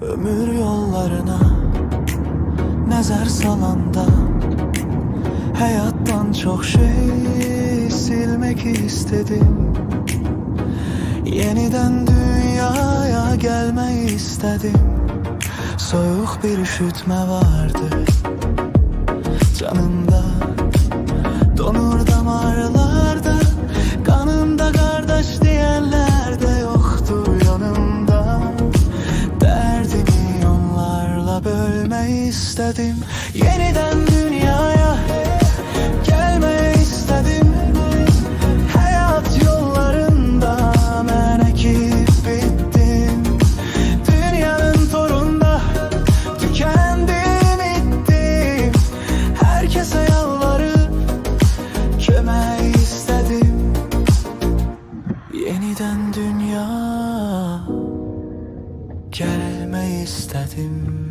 Ömür yollarına nəzər salanda hayattan çok şey silmek istedim. Yeniden dünyaya gelmeyi istedim. Soğuk bir üşütme vardı canımda, donur damarlarda, kanımda kardeş diyenler de yoktu yanımda. Derdimi onlarla bölmeyi istedim. Yeniden dünyaya gelmeyi istedim. Hayat yollarında ben ekip bittim. Dünyanın torunda tükendim bittim. Herkese yalvarıp kömeği istedim. Yeniden dünya gelmeyi istedim.